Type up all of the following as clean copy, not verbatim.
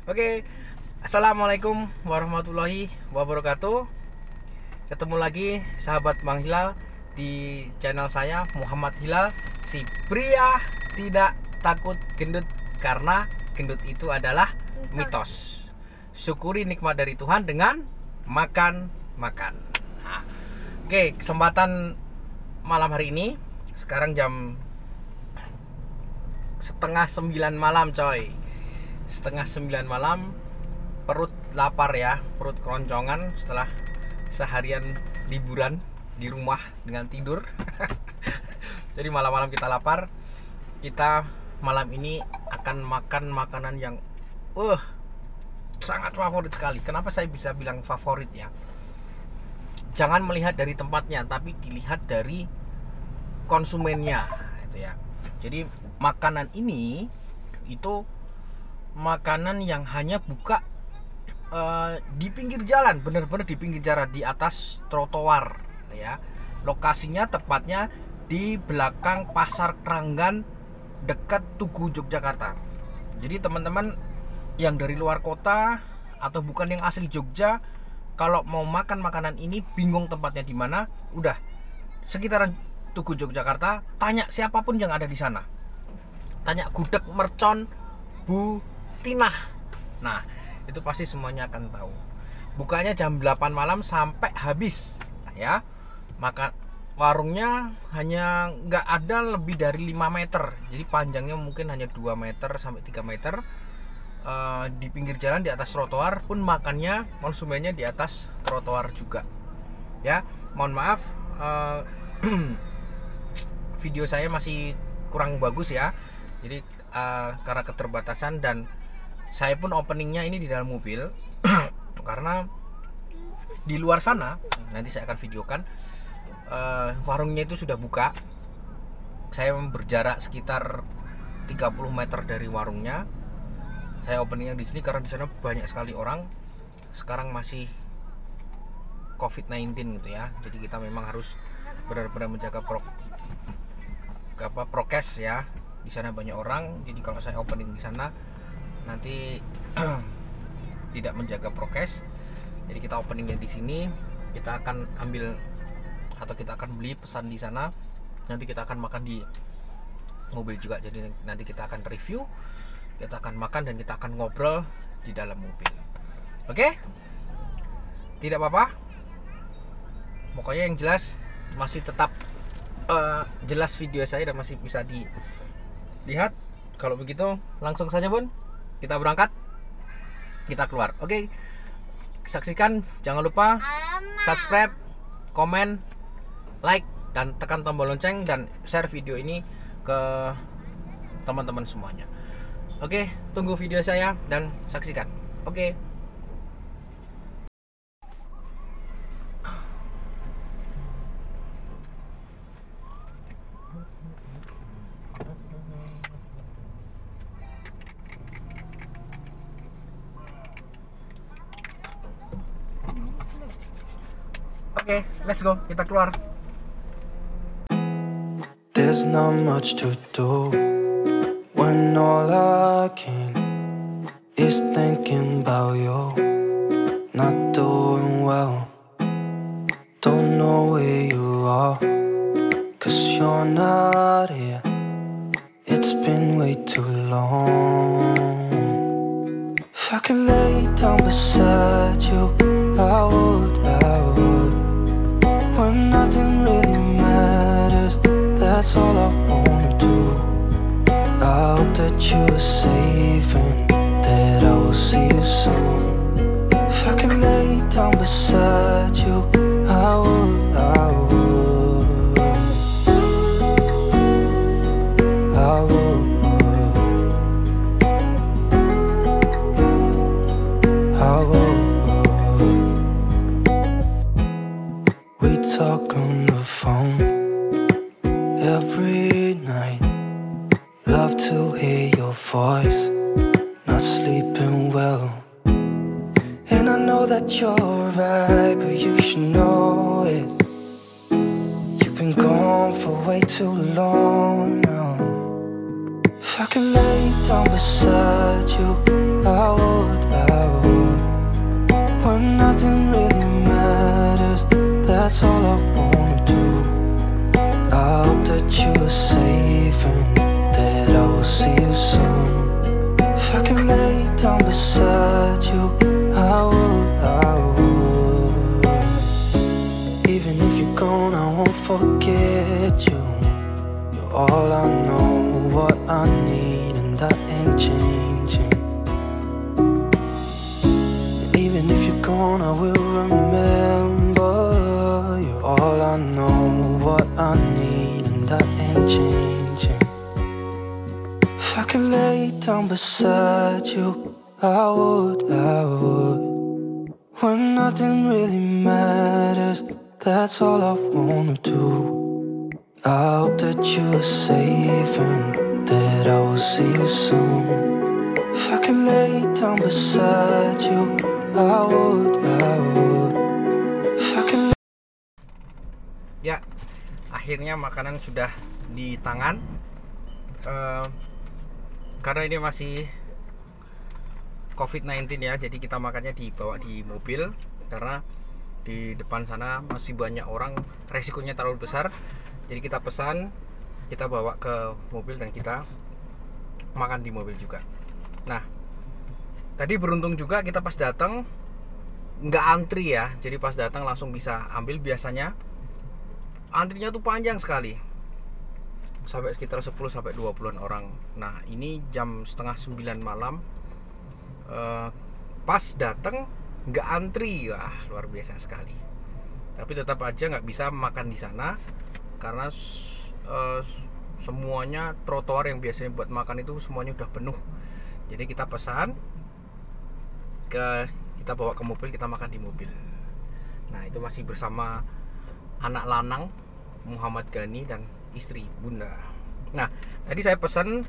Oke, assalamualaikum warahmatullahi wabarakatuh. Ketemu lagi sahabat Bang Hilal di channel saya, Muhammad Hilal, si pria tidak takut gendut karena gendut itu adalah mitos. Syukuri nikmat dari Tuhan dengan makan. Nah, oke, kesempatan malam hari ini sekarang jam 8:30 malam, coy. 8:30 malam, perut lapar ya, perut keroncongan setelah seharian liburan di rumah dengan tidur. Jadi malam-malam kita lapar. Kita malam ini akan makan makanan yang sangat favorit sekali. Kenapa saya bisa bilang favorit ya? Jangan melihat dari tempatnya, tapi dilihat dari konsumennya, itu ya. Jadi makanan ini itu makanan yang hanya buka di pinggir jalan, benar-benar di pinggir jalan, di atas trotoar ya. Lokasinya tepatnya di belakang Pasar Kranggan dekat Tugu, Yogyakarta. Jadi teman-teman yang dari luar kota atau bukan yang asli Jogja, kalau mau makan makanan ini bingung tempatnya di mana, udah sekitaran Tugu Yogyakarta, tanya siapapun yang ada di sana. Tanya gudeg mercon Bu Tinah. Nah, itu pasti semuanya akan tahu. Bukanya jam 8 malam sampai habis ya. Maka warungnya hanya nggak ada lebih dari 5 meter. Jadi panjangnya mungkin hanya 2 meter sampai 3 meter. Di pinggir jalan, di atas trotoar, pun makannya konsumennya di atas trotoar juga. Ya, mohon maaf video saya masih kurang bagus ya. Jadi karena keterbatasan, dan saya pun openingnya ini di dalam mobil karena di luar sana nanti saya akan videokan warungnya itu sudah buka. Saya berjarak sekitar 30 meter dari warungnya. Saya openingnya di sini karena di sana banyak sekali orang. Sekarang masih COVID-19 gitu ya. Jadi kita memang harus benar-benar menjaga prokes ya. Di sana banyak orang. Jadi kalau saya opening di sana nanti tidak menjaga prokes. Jadi kita openingnya di sini, kita akan ambil atau kita akan beli pesan di sana. Nanti kita akan makan di mobil juga. Jadi nanti kita akan review, kita akan makan, dan kita akan ngobrol di dalam mobil. Oke? Tidak apa-apa. Pokoknya yang jelas masih tetap jelas video saya dan masih bisa dilihat. Kalau begitu langsung saja Bun, kita berangkat, kita keluar. Oke, saksikan, jangan lupa subscribe, komen, like, dan tekan tombol lonceng, dan share video ini ke teman-teman semuanya. Oke, tunggu video saya dan saksikan. Oke. Oke, let's go. Kita keluar. There's not much to do when all I can is thinking about you. Not doing well, don't know where you are, 'cause you're not here. It's been way too long. If I could lay down beside you, I would. When nothing really matters, that's all I wanna do. I hope that you are safe and that I will see you soon. If I could lay down beside you, I would. We talk on the phone every night. Love to hear your voice. Not sleeping well, and I know that you're right, but you should know it. You've been gone for way too long now. If If I could lay down beside you, I would. When nothing really matters, that's all I wanna do. I hope that you are safe and that I will see you soon. If I could lay down beside you, I would. Even if you're gone, I won't forget you. You're all I know, what I need, and that ain't changing. And even if you're gone, I will remember. You're all I know, what I need, and that ain't changing. If I could lay down beside you, I would. When nothing really matters, that's all I wanna do. I hope that you are safe and that I will see you soon. If I could lay down beside you, I would. If I could. Ya, akhirnya makanan sudah di tangan. Karena ini masih COVID-19 ya, jadi kita makannya dibawa di mobil karena di depan sana masih banyak orang, resikonya terlalu besar. Jadi kita pesan, kita bawa ke mobil dan kita makan di mobil juga. Nah, tadi beruntung juga kita pas datang nggak antri ya, jadi pas datang langsung bisa ambil. Biasanya antrinya tuh panjang sekali, sampai sekitar 10-20 orang. Nah, ini jam setengah 9 malam, pas datang nggak antri, wah luar biasa sekali. Tapi tetap aja nggak bisa makan di sana karena semuanya trotoar yang biasanya buat makan itu semuanya udah penuh. Jadi kita pesan, kita bawa ke mobil, kita makan di mobil. Nah, itu masih bersama anak lanang Muhammad Gani dan istri Bunda. Nah, tadi saya pesan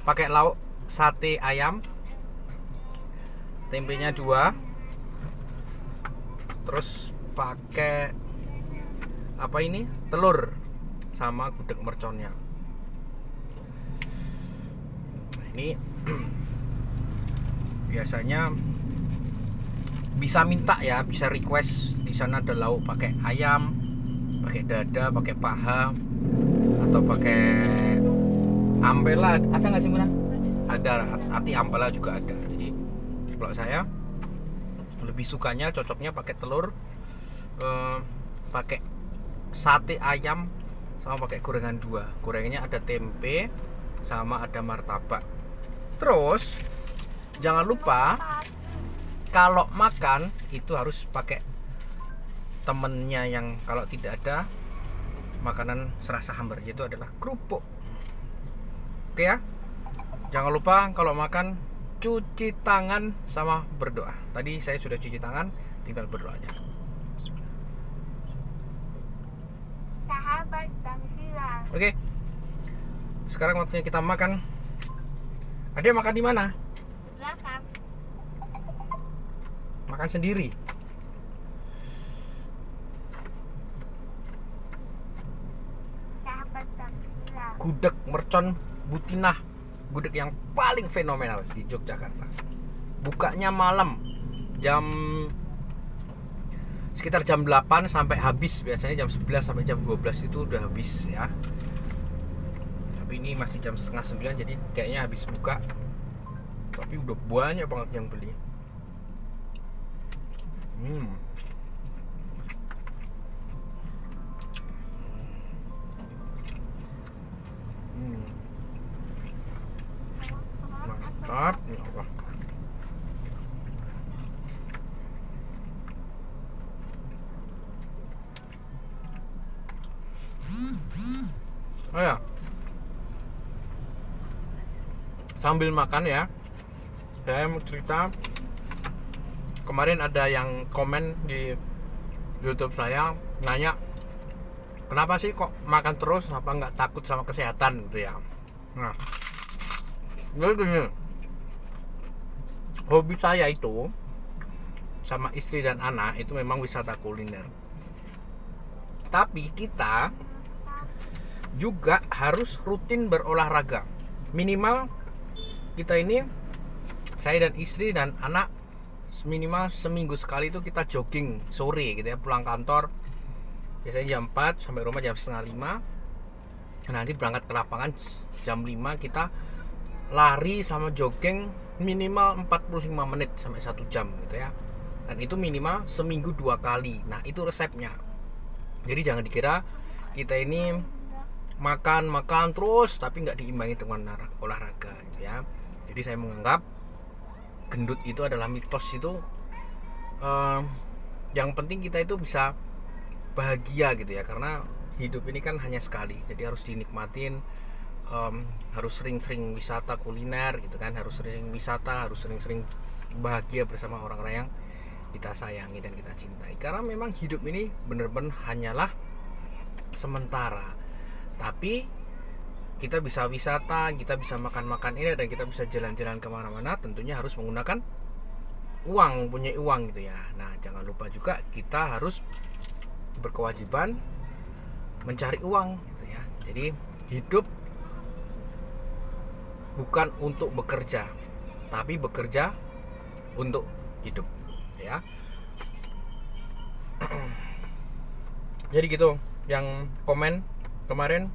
pakai lauk sate ayam, tempenya 2, terus pakai apa ini, telur sama gudeg merconnya. Nah, ini biasanya bisa minta ya, bisa request. Di sana ada lauk pakai ayam, pakai dada, pakai paha, atau pakai ampela. Ada nggak sih, Bunda? Ada, hati ampela juga ada. Jadi kalau saya lebih sukanya, cocoknya pakai telur, pakai sate ayam, sama pakai gorengan 2. Gorengannya ada tempe sama ada martabak. Terus jangan lupa kalau makan itu harus pakai temennya, yang kalau tidak ada makanan serasa hambar, itu adalah kerupuk. Oke ya, jangan lupa kalau makan cuci tangan sama berdoa. Tadi saya sudah cuci tangan, tinggal berdoa aja. Sahabat dan silang. Oke, sekarang waktunya kita makan. Ada makan di mana? Belakang. Makan sendiri. Sahabat dan silang. Gudeg mercon Butinah, gudeg yang paling fenomenal di Yogyakarta. Bukanya malam, sekitar jam 8 sampai habis. Biasanya jam 11 sampai jam 12 itu udah habis ya. Tapi ini masih jam setengah 9, jadi kayaknya habis buka. Tapi udah banyak banget yang beli. Mantap. Ini apa? Oh ya, sambil makan ya, saya mau cerita. Kemarin ada yang komen di YouTube saya, nanya kenapa sih kok makan terus, apa nggak takut sama kesehatan gitu ya. Nah, jadi gini, hobi saya itu sama istri dan anak itu memang wisata kuliner. Tapi kita juga harus rutin berolahraga. Minimal kita ini, saya dan istri dan anak, minimal seminggu sekali itu kita jogging sore gitu ya, pulang kantor biasanya jam 4 sampai rumah jam setengah 5. Nanti berangkat ke lapangan jam 5, kita lari sama jogging minimal 45 menit sampai 1 jam gitu ya. Dan itu minimal seminggu 2 kali. Nah, itu resepnya. Jadi jangan dikira kita ini makan terus tapi nggak diimbangi dengan olahraga gitu ya. Jadi saya menganggap gendut itu adalah mitos itu. Yang penting kita itu bisa bahagia gitu ya, karena hidup ini kan hanya sekali, jadi harus dinikmatin. Harus sering-sering wisata kuliner gitu kan, harus sering wisata, harus sering-sering bahagia bersama orang-orang yang kita sayangi dan kita cintai. Karena memang hidup ini benar-benar hanyalah sementara. Tapi kita bisa wisata, kita bisa makan-makan ini, dan kita bisa jalan-jalan kemana-mana, tentunya harus menggunakan uang, punya uang gitu ya. Nah, jangan lupa juga kita harus berkewajiban mencari uang gitu ya. Jadi hidup bukan untuk bekerja, tapi bekerja untuk hidup ya. Jadi gitu, yang komen kemarin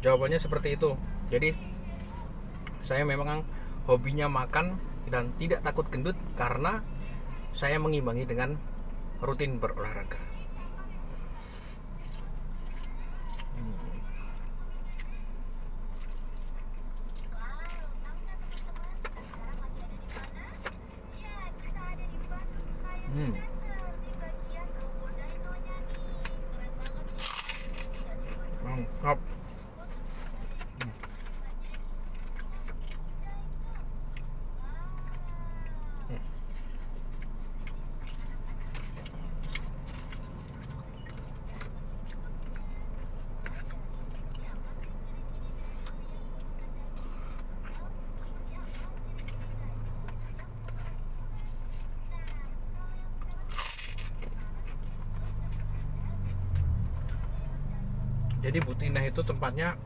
jawabannya seperti itu. Jadi saya memang hobinya makan dan tidak takut gendut karena saya mengimbangi dengan rutin berolahraga. Mantap. Jadi Butinah itu tempatnya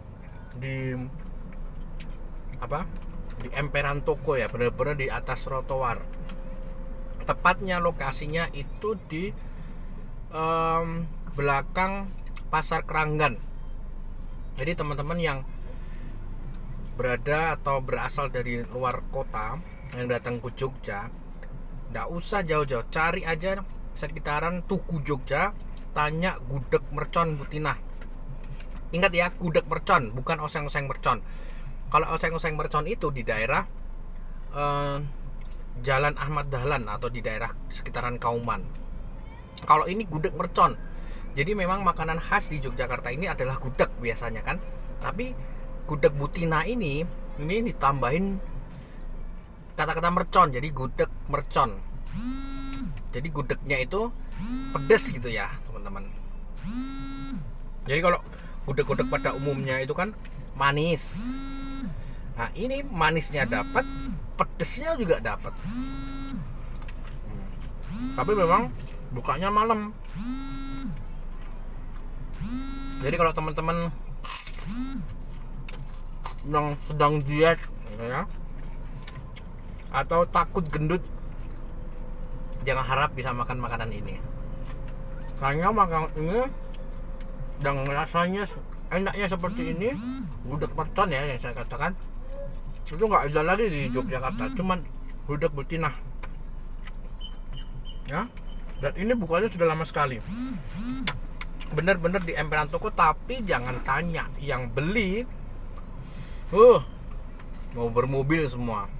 di di emperan toko ya, benar-benar di atas trotoar. Tepatnya lokasinya itu di belakang Pasar Keranggan. Jadi teman-teman yang berada atau berasal dari luar kota yang datang ke Jogja, nggak usah jauh-jauh, cari aja sekitaran Tugu Jogja, tanya gudeg mercon Butinah. Ingat ya, gudeg mercon, bukan oseng-oseng mercon. Kalau oseng-oseng mercon itu di daerah Jalan Ahmad Dahlan atau di daerah sekitaran Kauman. Kalau ini gudeg mercon. Jadi memang makanan khas di Yogyakarta ini adalah gudeg biasanya kan. Tapi gudeg Butinah ini ditambahin kata-kata mercon, jadi gudeg mercon. Jadi gudegnya itu pedes gitu ya, teman-teman. Jadi kalau gudeg-gudeg pada umumnya itu kan manis. Nah, ini manisnya dapat, pedesnya juga dapat. Tapi memang bukanya malam. Jadi kalau teman-teman yang sedang diet ya, atau takut gendut, jangan harap bisa makan makanan ini. Karena makanan ini dan rasanya enaknya seperti ini, gudeg mercon ya yang saya katakan, itu nggak ada lagi di Yogyakarta, cuman gudeg Butinah ya. Dan ini bukanya sudah lama sekali, bener-bener di emperan toko. Tapi jangan tanya, yang beli mau bermobil semua,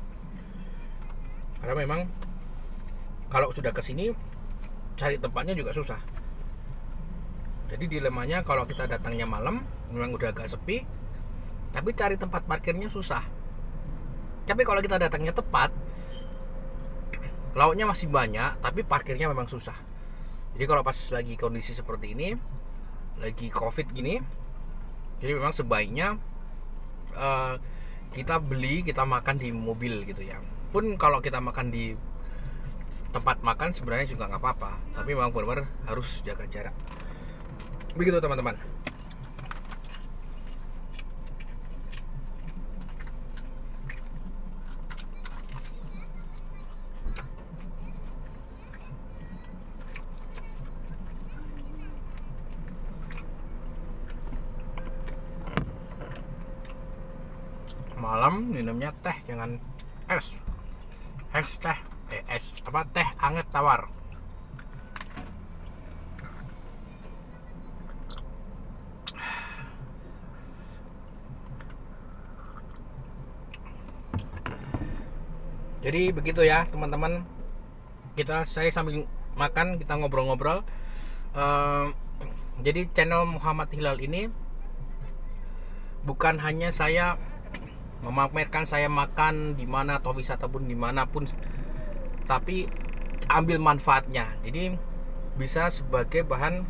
karena memang kalau sudah kesini cari tempatnya juga susah. Jadi dilemanya kalau kita datangnya malam memang udah agak sepi, tapi cari tempat parkirnya susah. Tapi kalau kita datangnya tepat, lauknya masih banyak, tapi parkirnya memang susah. Jadi kalau pas lagi kondisi seperti ini, lagi COVID gini, jadi memang sebaiknya kita makan di mobil gitu ya. Pun kalau kita makan di tempat makan sebenarnya juga nggak apa-apa, tapi memang benar-benar harus jaga jarak. Begitu teman-teman. malam minumnya teh, jangan es. Teh anget tawar. Jadi begitu ya teman-teman, saya sambil makan kita ngobrol-ngobrol. Jadi channel Muhammad Hilal ini bukan hanya saya memamerkan saya makan di mana atau wisata pun dimanapun, tapi ambil manfaatnya. Jadi bisa sebagai bahan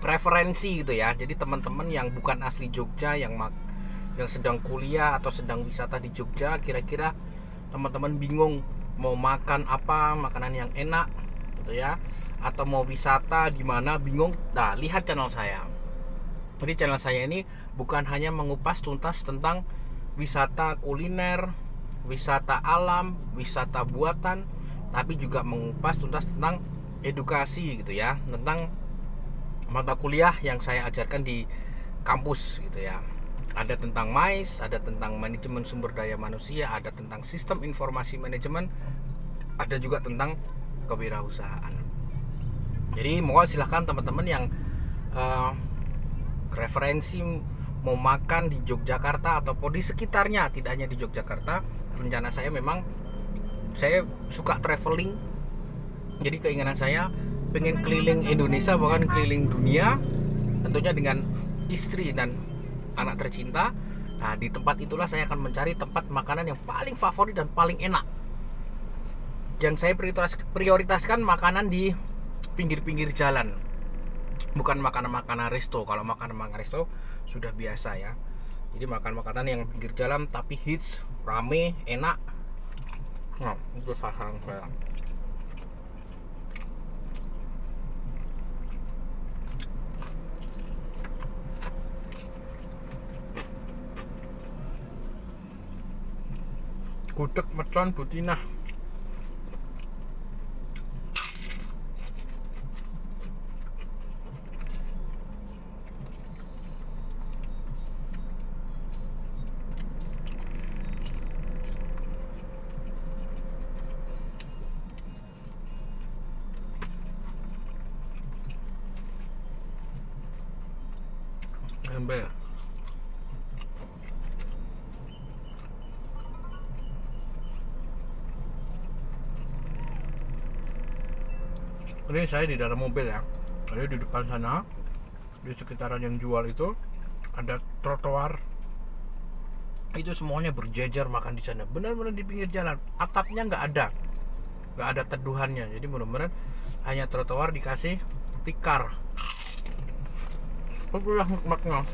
referensi gitu ya. Jadi teman-teman yang bukan asli Jogja, yang sedang kuliah atau sedang wisata di Jogja, kira-kira teman-teman bingung mau makan apa, makanan yang enak gitu ya, atau mau wisata gimana, bingung. Nah, lihat channel saya. Jadi channel saya ini bukan hanya mengupas tuntas tentang wisata kuliner, wisata alam, wisata buatan, tapi juga mengupas tuntas tentang edukasi gitu ya, tentang mata kuliah yang saya ajarkan di kampus gitu ya. Ada tentang MICE, ada tentang manajemen sumber daya manusia, ada tentang sistem informasi manajemen, ada juga tentang kewirausahaan. Jadi mohon silahkan teman-teman yang referensi mau makan di Yogyakarta ataupun di sekitarnya, tidak hanya di Yogyakarta. Rencana saya memang saya suka traveling. Jadi keinginan saya pengen keliling Indonesia, bahkan keliling dunia, tentunya dengan istri dan anak tercinta. Nah, di tempat itulah saya akan mencari tempat makanan yang paling favorit dan paling enak. Yang saya prioritaskan makanan di pinggir-pinggir jalan, bukan makanan-makanan resto. Kalau makanan-makanan resto sudah biasa ya. Jadi makan makanan yang pinggir jalan tapi hits, rame, enak. Nah, itu sasaran saya. Gudeg mercon Butinah. Ember. Ini saya di dalam mobil ya. Jadi di depan sana, di sekitaran yang jual itu ada trotoar. Itu semuanya berjejer makan di sana. Benar-benar di pinggir jalan. Atapnya nggak ada teduhannya. Jadi benar-benar hanya trotoar dikasih tikar. Itulah nikmatnya.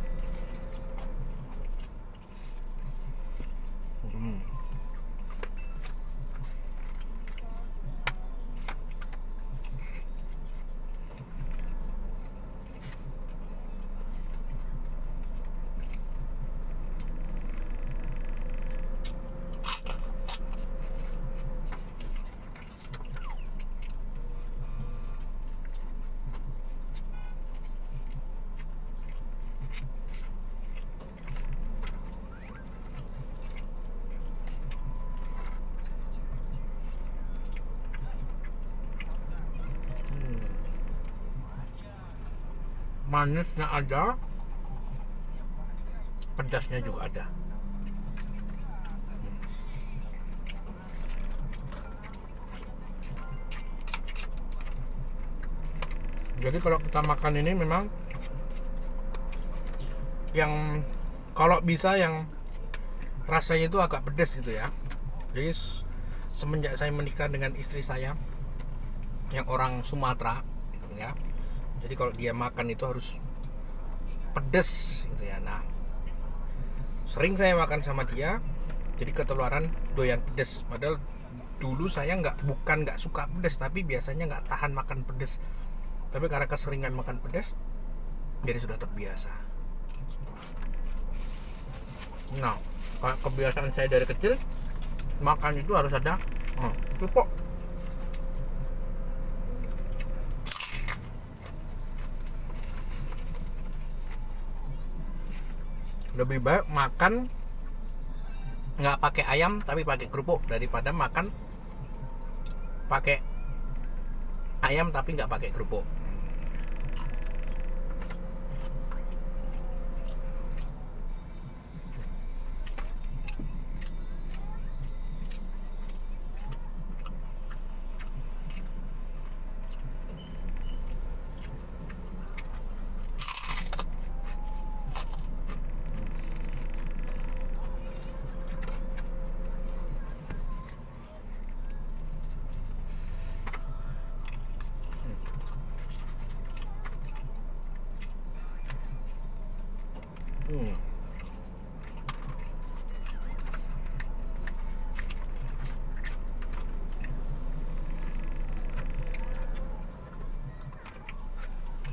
Manisnya ada, pedasnya juga ada. Jadi kalau kita makan ini memang yang kalau bisa yang rasanya itu agak pedas gitu ya. Jadi semenjak saya menikah dengan istri saya yang orang Sumatera ya, jadi kalau dia makan itu harus pedas gitu ya. Nah, sering saya makan sama dia, jadi ketularan doyan pedas. Padahal dulu saya bukan nggak suka pedas, tapi biasanya nggak tahan makan pedas. Tapi karena keseringan makan pedas, jadi sudah terbiasa. Nah, kalau kebiasaan saya dari kecil makan itu harus ada kerupuk. lebih baik makan nggak pakai ayam tapi pakai kerupuk daripada makan pakai ayam tapi nggak pakai kerupuk.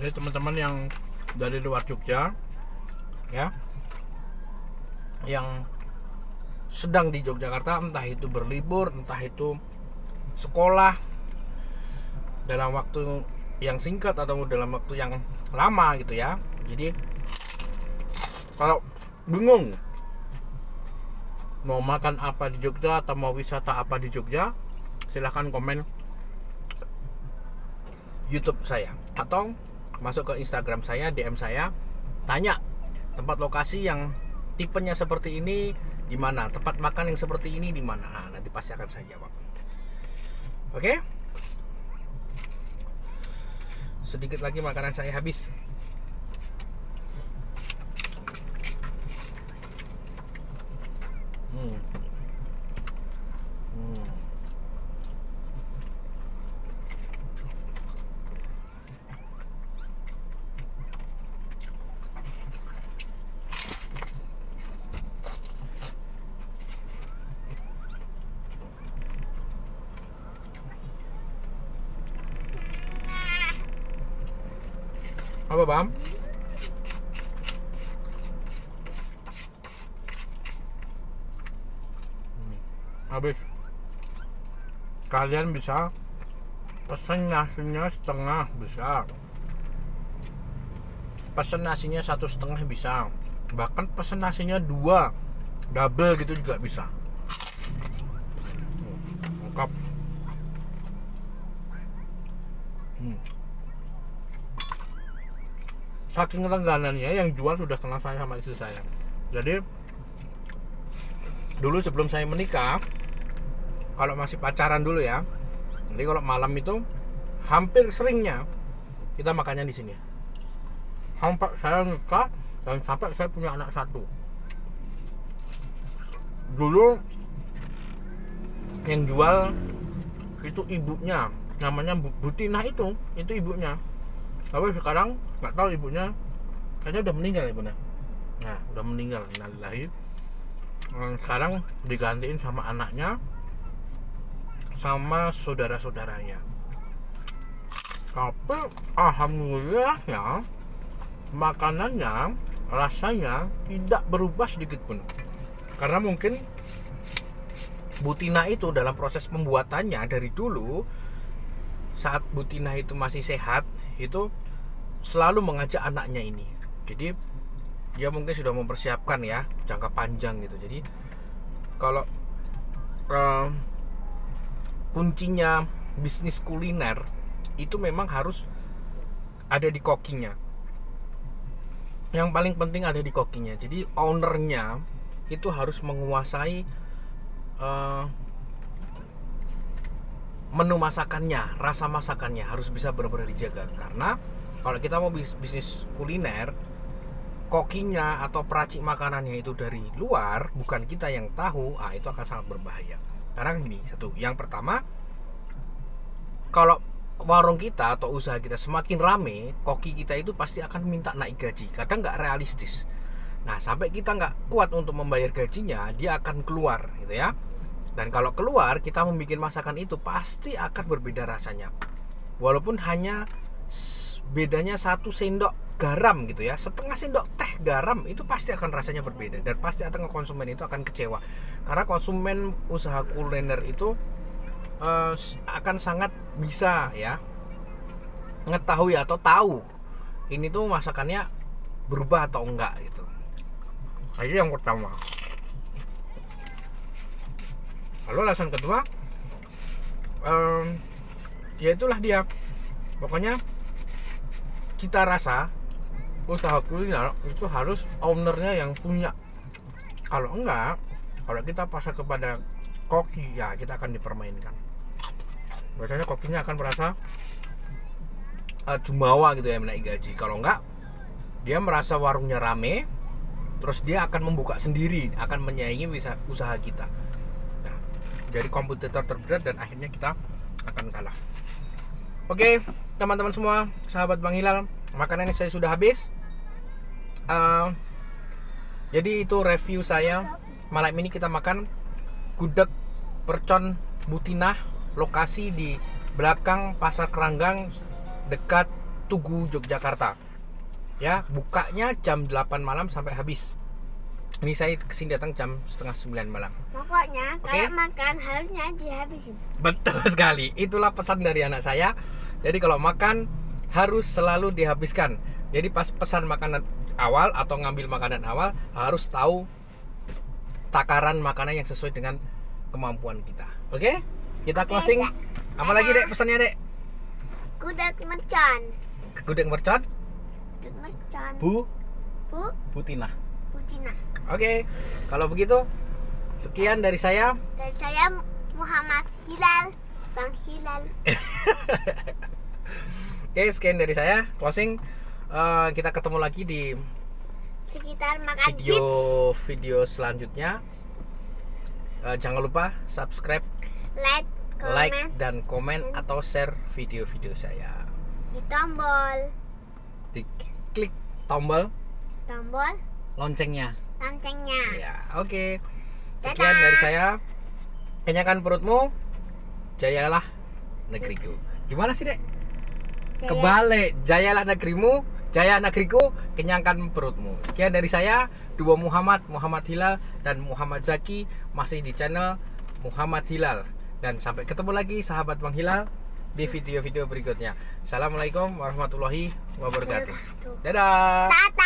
Jadi teman-teman yang dari luar Jogja ya, yang sedang di Yogyakarta, entah itu berlibur, entah itu sekolah dalam waktu yang singkat atau dalam waktu yang lama gitu ya. Jadi kalau bingung mau makan apa di Jogja atau mau wisata apa di Jogja, silahkan komen YouTube saya atau masuk ke Instagram saya, DM saya, tanya tempat lokasi yang tipenya seperti ini di mana, tempat makan yang seperti ini di mana. Nah, nanti pasti akan saya jawab. Oke? Sedikit lagi makanan saya habis. Apa Bam? Habis. Kalian bisa pesen nasinya setengah, bisa pesen nasinya 1,5 bisa, bahkan pesen nasinya 2 double gitu juga bisa. Lengkap. Saking langganannya yang jual sudah kenal saya sama istri saya. Jadi dulu sebelum saya menikah, kalau masih pacaran dulu ya, jadi kalau malam itu hampir seringnya kita makannya di sini. Sampai saya nikah dan sampai saya punya anak 1. Dulu yang jual itu ibunya, namanya Butina itu ibunya. Tapi sekarang nggak tahu ibunya, kayaknya udah meninggal ibunya. Nah, udah meninggal, innalillahi. Sekarang digantiin sama anaknya, sama saudara-saudaranya. Tapi alhamdulillah ya, makanannya, rasanya tidak berubah sedikit pun. Karena mungkin Butina itu dalam proses pembuatannya dari dulu, saat Butina itu masih sehat, itu selalu mengajak anaknya ini. Jadi dia mungkin sudah mempersiapkan ya jangka panjang gitu. Jadi kalau kuncinya bisnis kuliner itu memang harus ada di kokinya. Yang paling penting ada di kokinya. Jadi ownernya itu harus menguasai menu masakannya, rasa masakannya harus bisa benar-benar dijaga. Karena kalau kita mau bisnis kuliner, kokinya atau peracik makanannya itu dari luar, bukan kita yang tahu, itu akan sangat berbahaya. Karena gini, yang pertama, kalau warung kita atau usaha kita semakin rame, koki kita itu pasti akan minta naik gaji. Kadang nggak realistis. Nah, sampai kita nggak kuat untuk membayar gajinya, dia akan keluar gitu ya. Dan kalau keluar, kita membuat masakan itu pasti akan berbeda rasanya. Walaupun hanya bedanya 1 sendok garam gitu ya, setengah sendok teh garam, itu pasti akan rasanya berbeda. Dan pasti akan konsumen itu akan kecewa. Karena konsumen usaha kuliner itu akan sangat bisa ya ngetahui atau tahu ini tuh masakannya berubah atau enggak gitu. Ini yang pertama. Lalu alasan kedua, ya itulah dia. Pokoknya kita rasa usaha kuliner itu harus ownernya yang punya. Kalau enggak, kalau kita pasang kepada koki, ya kita akan dipermainkan. Biasanya kokinya akan merasa jumawa gitu ya, menaiki gaji. Kalau enggak, dia merasa warungnya rame, terus dia akan membuka sendiri, akan menyaingi usaha kita. Nah, jadi kompetitor terberat dan akhirnya kita akan kalah. Oke, teman-teman semua, sahabat Bang Hilal, makanan ini saya sudah habis. Jadi itu review saya. Malam ini kita makan gudeg percon Butinah, lokasi di belakang Pasar Keranggang dekat Tugu, Yogyakarta. Ya, bukanya jam 8 malam sampai habis. Ini saya kesini datang jam setengah 9 malam. Pokoknya Oke. kalau makan harusnya dihabisin. Betul sekali. Itulah pesan dari anak saya. Jadi kalau makan harus selalu dihabiskan. Jadi pas pesan makanan awal atau ngambil makanan awal harus tahu takaran makanan yang sesuai dengan kemampuan kita. Oke? Kita closing. Dek. Apa lagi, Dek, pesannya, Dek? Gudeg mercon. Gudeg mercon Gudeg mercon. Bu Bu Butinah. Butina. Oke. Kalau begitu sekian dari saya. Dari saya Muhammad Hilal, Bang Hilal. Oke, sekian dari saya. Closing. Kita ketemu lagi di Sekitar makan hits. video selanjutnya. Jangan lupa subscribe, Like, like comment, dan komen atau share video-video saya. di tombol Klik tombol loncengnya. ya. Oke. Sekian Dadah. dari saya. Kenyangkan perutmu, jayalah negeriku. Gimana sih, Dek? Kebalik, jayalah negerimu, jaya negeriku, kenyangkan perutmu. Sekian dari saya, dua Muhammad Hilal dan Muhammad Zaki, masih di channel Muhammad Hilal. Dan sampai ketemu lagi sahabat Bang Hilal di video-video berikutnya. Assalamualaikum warahmatullahi wabarakatuh. Dadah. Tata.